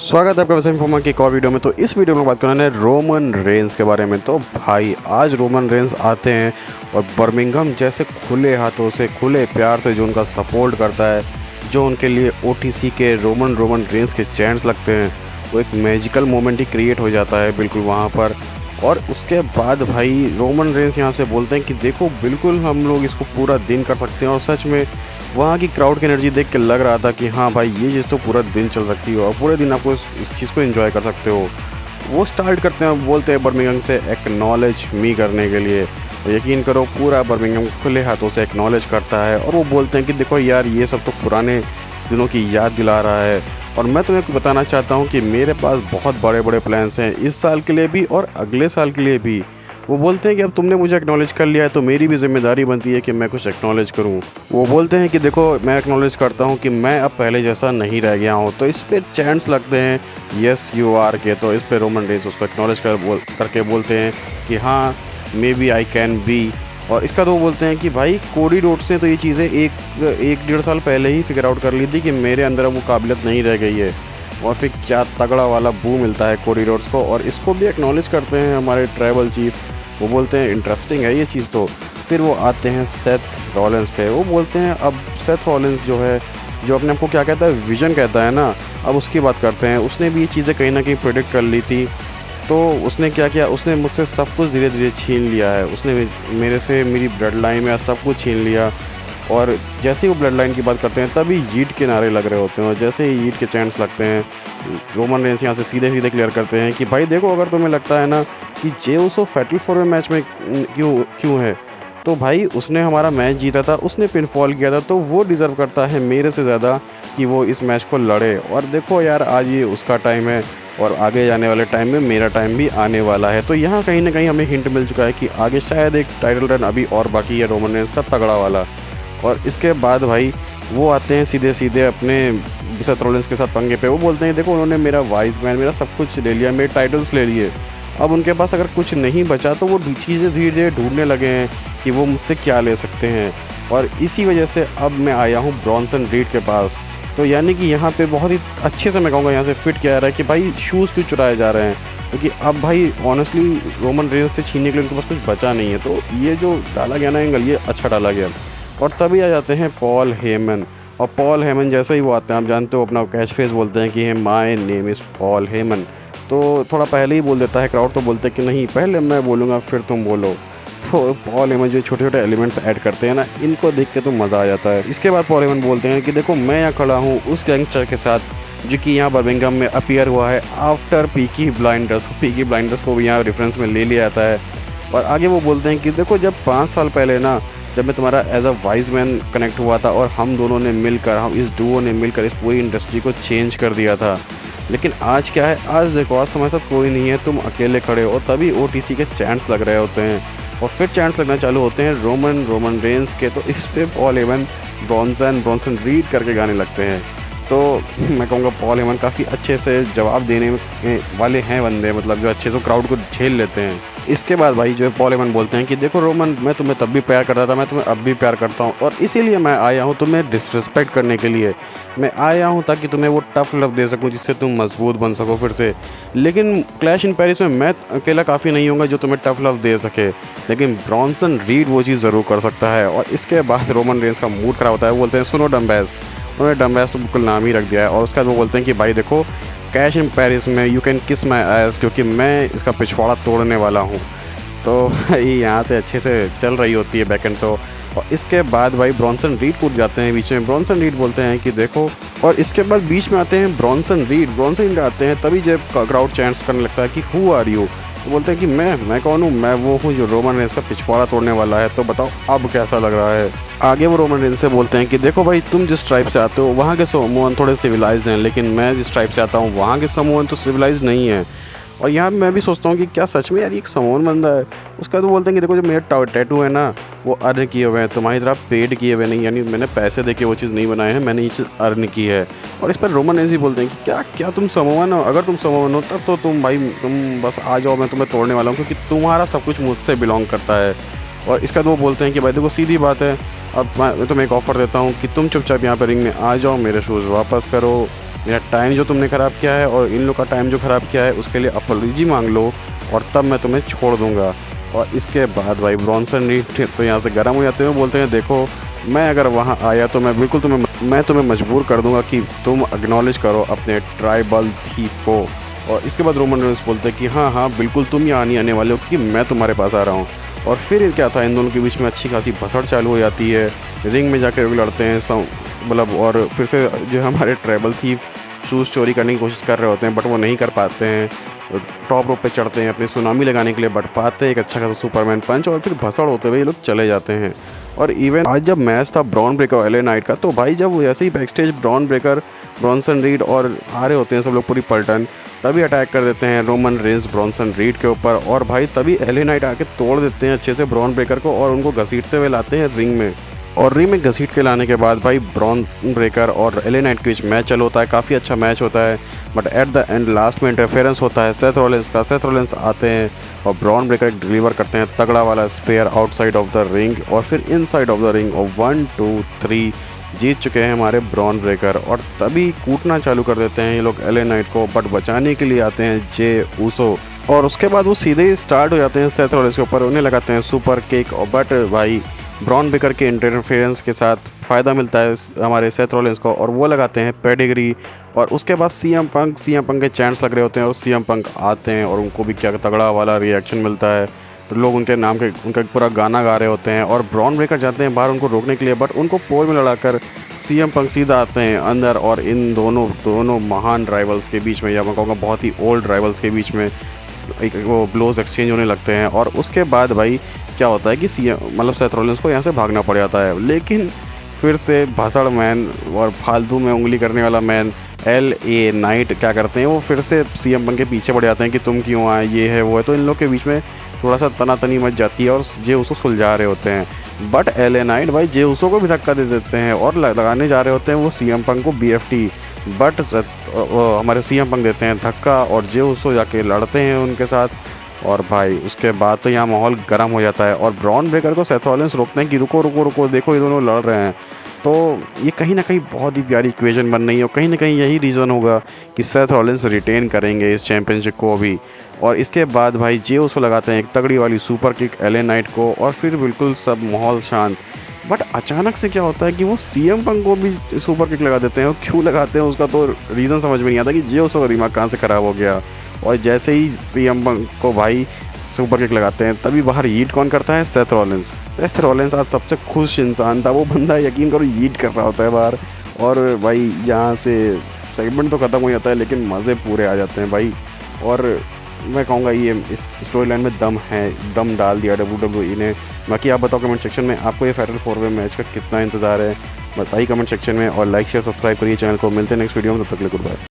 स्वागत है आपका वैसे इन्फॉर्मा की एक और वीडियो में। तो इस वीडियो में बात करना है रोमन रेंस के बारे में। तो भाई आज रोमन रेंस आते हैं और बर्मिंघम जैसे खुले हाथों से खुले प्यार से जो उनका सपोर्ट करता है, जो उनके लिए ओटीसी के रोमन रेंस के चैंट्स लगते हैं, वो एक मैजिकल मोमेंट ही क्रिएट हो जाता है बिल्कुल वहाँ पर। और उसके बाद भाई रोमन रेंस यहाँ से बोलते हैं कि देखो बिल्कुल हम लोग इसको पूरा दिन कर सकते हैं। और सच में वहाँ की क्राउड की एनर्जी देख के लग रहा था कि हाँ भाई ये चीज़ तो पूरा दिन चल सकती है और पूरे दिन आपको इस चीज़ को एंजॉय कर सकते हो। वो स्टार्ट करते हैं, बोलते हैं बर्मिंघम से एक्नॉलेज मी करने के लिए। यकीन करो पूरा बर्मिंघम खुले हाथों से एक्नॉलेज करता है और वो बोलते हैं कि देखो यार ये सब तो पुराने दिनों की याद दिला रहा है और मैं तुम्हें बताना चाहता हूँ कि मेरे पास बहुत बड़े बड़े प्लान्स हैं इस साल के लिए भी और अगले साल के लिए भी। वो बोलते हैं कि अब तुमने मुझे एक्नॉलेज कर लिया है तो मेरी भी जिम्मेदारी बनती है कि मैं कुछ एक्नॉलेज करूं। वो बोलते हैं कि देखो मैं एक्नॉलेज करता हूं कि मैं अब पहले जैसा नहीं रह गया हूं। तो इस पे चैंट्स लगते हैं यस यू आर के। तो इस पे रोमन रेंस उसको एक्नॉलेज करके बोलते हैं कि हाँ maybe I can be. और इसका तो वो बोलते हैं कि भाई कोडी रोड्स ने तो ये चीज़ें एक डेढ़ साल पहले ही फिगर आउट कर ली थी कि मेरे अंदर वो काबिलियत नहीं रह गई है। और फिर क्या तगड़ा वाला बू मिलता है कोडी रोड्स को और इसको भी एक्नॉलेज करते हैं हमारे ट्राइबल चीफ। वो बोलते हैं इंटरेस्टिंग है ये चीज़। तो फिर वो आते हैं सेथ रॉलिंस पे। वो बोलते हैं अब सेथ रॉलिंस जो है, जो अपने आप को क्या कहता है, विजन कहता है ना, अब उसकी बात करते हैं। उसने भी ये चीज़ें कहीं ना कहीं प्रेडिक्ट कर ली थी। तो उसने क्या किया, उसने मुझसे सब कुछ धीरे धीरे छीन लिया है। उसने मेरे से मेरी ब्लड लाइन में सब कुछ छीन लिया। और जैसे ही वो ब्लड लाइन की बात करते हैं तभी यीट के नारे लग रहे होते हैं। और जैसे ही यीट के चैंट्स लगते हैं रोमन रेंस यहाँ से सीधे सीधे क्लियर करते हैं कि भाई देखो अगर तुम्हें लगता है ना कि जेउसो फैटल 4 मैच में क्यों है, तो भाई उसने हमारा मैच जीता था, उसने पिनफॉल किया था, तो वो डिज़र्व करता है मेरे से ज़्यादा कि वो इस मैच को लड़े। और देखो यार आज ये उसका टाइम है और आगे जाने वाले टाइम में मेरा टाइम भी आने वाला है। तो यहाँ कहीं ना कहीं हमें हिंट मिल चुका है कि आगे शायद एक टाइटल रन अभी और बाकी है रोमन रेंस का तगड़ा वाला। और इसके बाद भाई वो आते हैं सीधे सीधे अपने सेथ रॉलिंस के साथ पंगे पे। वो बोलते हैं देखो उन्होंने मेरा वाइस मैन, मेरा सब कुछ ले लिया, मेरे टाइटल्स ले लिए, अब उनके पास अगर कुछ नहीं बचा तो वो चीज़ें धीरे धीरे ढूंढने लगे हैं कि वो मुझसे क्या ले सकते हैं। और इसी वजह से अब मैं आया हूँ ब्रॉन्सन रीड के पास। तो यानी कि यहाँ पे बहुत ही अच्छे से मैं कहूँगा यहाँ से फिट किया जा रहा है कि भाई शूज़ क्यों चुराए जा रहे हैं, क्योंकि अब भाई ऑनेस्टली रोमन रेंस से छीनने के लिए उनके पास कुछ बचा नहीं है। तो ये जो डाला गया ना एंगल, ये अच्छा डाला गया। और तभी आ जाते हैं पॉल हेमन। और पॉल हेमन जैसे ही वो आते हैं, आप जानते हो अपना कैच फ्रेज बोलते हैं कि my name is Paul Heyman. तो थोड़ा पहले ही बोल देता है क्राउड, तो बोलते हैं कि नहीं पहले मैं बोलूँगा फिर तुम बोलो। तो पॉल हेमन जो छोटे छोटे एलिमेंट्स ऐड करते हैं ना, इनको देख के तो मज़ा आ जाता है। इसके बाद पॉल हेमन बोलते हैं कि देखो मैं यहाँ खड़ा हूँ उस गैंगस्टर के साथ जो कि यहाँ बर्मिंघम में अपीयर हुआ है after Peaky blinders. Peaky blinders को भी यहाँ रेफरेंस में ले लिया जाता है। और आगे वो बोलते हैं कि देखो जब 5 साल पहले ना, जब मैं तुम्हारा as a wise man connect हुआ था और हम दोनों ने मिलकर, हम इस डुओ ने मिलकर इस पूरी इंडस्ट्री को चेंज कर दिया था, लेकिन आज क्या है, आज देखो आज तुम्हारे साथ कोई नहीं है, तुम अकेले खड़े हो। तभी ओटीसी के चैंट्स लग रहे होते हैं और फिर चैंट्स लगना चालू होते हैं रोमन रेंस के। तो इस पर पॉल हेमन ब्रॉन्सन रीड करके गाने लगते हैं। तो मैं कहूँगा पॉल हेमन काफ़ी अच्छे से जवाब देने वाले हैं बंदे, मतलब जो अच्छे से क्राउड को झेल लेते हैं। इसके बाद भाई जो है पॉल हेमन बोलते हैं कि देखो रोमन, मैं तुम्हें तब भी प्यार करता था, मैं तुम्हें अब भी प्यार करता हूँ और इसीलिए मैं आया हूँ तुम्हें डिसरिस्पेक्ट करने के लिए। मैं आया हूँ ताकि तुम्हें वो टफ लव दे सकूँ जिससे तुम मजबूत बन सको फिर से। लेकिन क्लैश इन पेरिस में मैं अकेला काफ़ी नहीं होगा जो तुम्हें टफ लव दे सके, लेकिन ब्रॉन्सन रीड वो चीज़ ज़रूर कर सकता है। और इसके बाद रोमन रेंस का मूड खराब होता है। वो बोलते हैं सुनो डम्बैस, उन्होंने डम्बैस तो बिल्कुल नाम ही रख दिया है। और उसके बाद वो बोलते हैं कि भाई देखो कैश इन पेरिस में यू कैन किस माई एस, क्योंकि मैं इसका पिछवाड़ा तोड़ने वाला हूँ। तो ये यहाँ से अच्छे से चल रही होती है बैक एंड। तो और इसके बाद भाई ब्रॉन्सन रीड कूद जाते हैं बीच में। ब्रॉन्सन रीड बोलते हैं कि देखो, और इसके बाद बीच में आते हैं ब्रॉन्सन रीड आते हैं। तभी जब क्राउड चैंट्स करने लगता है कि हु आर यू, तो बोलते हैं कि मैं कौन हूँ, मैं वो हूँ जो रोमन रेंस का पिछवाड़ा तोड़ने वाला है। तो बताओ अब कैसा लग रहा है। आगे वो रोमन रेंस से बोलते हैं कि देखो भाई तुम जिस ट्राइब से आते हो वहाँ के समोअन थोड़े सिविलाइज्ड हैं, लेकिन मैं जिस ट्राइब से आता हूँ वहाँ के समोअन तो सिविलाइज्ड नहीं है। और यहाँ मैं भी सोचता हूँ कि क्या सच में यार ये एक समोअन बंदा है। उसका तो बोलते हैं कि देखो जो मेरे टैटू है ना वो अर्न किए हुए हैं, तुम्हारी तरह पेड किए हुए नहीं, यानी मैंने पैसे दे के वो चीज़ नहीं बनाए हैं, मैंने ये चीज़ अर्न की है। और इस पर रोमन रेंस ही बोलते हैं कि क्या तुम समोअन हो, अगर तुम समोअन हो तब तो तुम भाई तुम बस आ जाओ, मैं तुम्हें तोड़ने वाला हूँ क्योंकि तुम्हारा सब कुछ मुझसे बिलोंग करता है। और इसका तो वो बोलते हैं कि भाई देखो सीधी बात है, अब मैं तुम्हें एक ऑफ़र देता हूँ कि तुम चुपचाप यहाँ पर रिंग में आ जाओ, मेरे शूज़ वापस करो मेरा टाइम जो तुमने ख़राब किया है और इन लोग का टाइम जो ख़राब किया है उसके लिए अपॉलॉजी मांग लो और तब मैं तुम्हें छोड़ दूँगा। और इसके बाद भाई ब्रॉन्सन रीड तो यहाँ से गर्म हो जाते हैं, बोलते हैं देखो मैं अगर वहाँ आया तो मैं बिल्कुल तुम्हें मजबूर कर दूँगा कि तुम एक्नॉलेज करो अपने ट्राइबल थीफ को। और इसके बाद रोमन रेंस बोलते हैं कि हाँ हाँ बिल्कुल तुम यहाँ नहीं आने वाले हो क्योंकि मैं तुम्हारे पास आ रहा हूँ। और फिर क्या था, इन दोनों के बीच में अच्छी खासी भसड़ चालू हो जाती है, रिंग में जाकर वो लड़ते हैं मतलब। और फिर से जो हमारे ट्राइबल थीफ शूज़ चोरी करने की कोशिश कर रहे होते हैं बट वो नहीं कर पाते हैं। टॉप रोप पे चढ़ते हैं अपनी सुनामी लगाने के लिए, बट पाते हैं एक अच्छा खासा सुपरमैन पंच और फिर भसड़ होते हुए ये लोग चले जाते हैं। और इवन आज जब मैच था ब्रॉन ब्रेकर और एलए नाइट का, तो भाई जब ऐसे ही backstage Bron Breakker, Bronson Reed और आ रहे होते हैं सब लोग पूरी पलटन, तभी अटैक कर देते हैं रोमन रेंस ब्रॉन्सन रीड के ऊपर। और भाई तभी एलए नाइट आके तोड़ देते हैं अच्छे से ब्रॉन ब्रेकर को और उनको घसीटते हुए लाते हैं रिंग में। और रिंग में घसीट के लाने के बाद भाई ब्रॉन ब्रेकर और एलए नाइट के बीच मैच चालू होता है, काफ़ी अच्छा मैच होता है। But at the end last में इंटरफेरेंस होता है सेथ रॉलिंस का। सेथ रॉलिंस आते हैं और ब्रॉन ब्रेकर डिलीवर करते हैं तगड़ा वाला spar outside of the ring और फिर इनसाइड ऑफ द रिंग। और 1 2 3 जीत चुके हैं हमारे ब्रॉन ब्रेकर। और तभी कूटना चालू कर देते हैं ये लोग एलए नाइट को, बट बचाने के लिए आते हैं जे ऊसो। और उसके बाद वो सीधे ही स्टार्ट हो जाते हैं सेथ रॉलिंस के ऊपर, उन्हें लगाते हैं सुपर किक। और बट भाई ब्रॉन ब्रेकर के इंटरफेरेंस के साथ फ़ायदा मिलता है हमारे सेथ रॉलिंस को और वो लगाते हैं पेडिग्री। और उसके बाद सीएम पंक के चैंट्स लग रहे होते हैं और सीएम पंक आते हैं और उनको भी क्या तगड़ा वाला रिएक्शन मिलता है। तो लोग उनके नाम के उनका पूरा गाना गा रहे होते हैं और ब्रॉन ब्रेकर जाते हैं बाहर उनको रोकने के लिए, बट उनको पोल में लड़ाकर सीएम पंक सीधा आते हैं अंदर। और इन दोनों महान राइवल्स के बीच में, या मैं कहूँगा बहुत ही ओल्ड राइवल्स के बीच में एक वो ब्लोज एक्सचेंज होने लगते हैं। और उसके बाद भाई क्या होता है कि मतलब सेथ रॉलिंस को यहाँ से भागना पड़ जाता है। लेकिन फिर से भसड़ मैन और फालतू में उंगली करने वाला मैन एलए नाइट क्या करते हैं, वो फिर से सीएम पंक के पीछे पड़ जाते हैं कि तुम क्यों आए, ये है वो है। तो इन लोग के बीच में थोड़ा सा तनातनी मच जाती है और जे उसको सुलझा रहे होते हैं। बट एलए नाइट भाई जे उसो को भी धक्का दे देते हैं और लगाने जा रहे होते हैं वो सीएम पंक को बीएफटी। बट हमारे सीएम पंक देते हैं धक्का और जे उसो जाके लड़ते हैं उनके साथ। और भाई उसके बाद तो यहाँ माहौल गर्म हो जाता है और ब्रॉन ब्रेकर को सेथ रॉलिंस रोकते हैं कि रुको रुको रुको, देखो ये दोनों लड़ रहे हैं। तो ये कहीं ना कहीं बहुत ही प्यारी इक्वेशन बन रही है और कहीं ना कहीं यही रीज़न होगा कि सेथ रॉलिंस रिटेन करेंगे इस चैम्पियनशिप को भी। और इसके बाद भाई जे उसको लगाते हैं एक तगड़ी वाली सुपर किक एलए नाइट को और फिर बिल्कुल सब माहौल शांत। बट अचानक से क्या होता है कि वो सीएम पंक को भी सुपर किक लगा देते हैं और क्यों लगाते हैं उसका तो रीज़न समझ में नहीं आता कि जे उसो का दिमाग कहाँ से ख़राब हो गया। और जैसे ही सीएम पंक को भाई सुपर किक लगाते हैं तभी बाहर यीट कौन करता है, सेथ रॉलिंस। सेथ रॉलिंस आज सबसे खुश इंसान था, वो बंदा यकीन करो यीट कर रहा होता है बाहर। और भाई यहाँ से सेगमेंट तो ख़त्म हो जाता है लेकिन मज़े पूरे आ जाते हैं भाई। और मैं कहूँगा ये इस स्टोरी लाइन में दम डाल दिया WWE ने। बाकी आप बताओ कमेंट सेक्शन में आपको ये फाइनल 4-वे मैच का कितना इंतज़ार है, बताइए कमेंट सेक्शन में। और लाइक शेयर सब्सक्राइब करिए चैनल को। मिलते हैं नेक्स्ट वीडियो में, तब तक के लिए गुड बाय।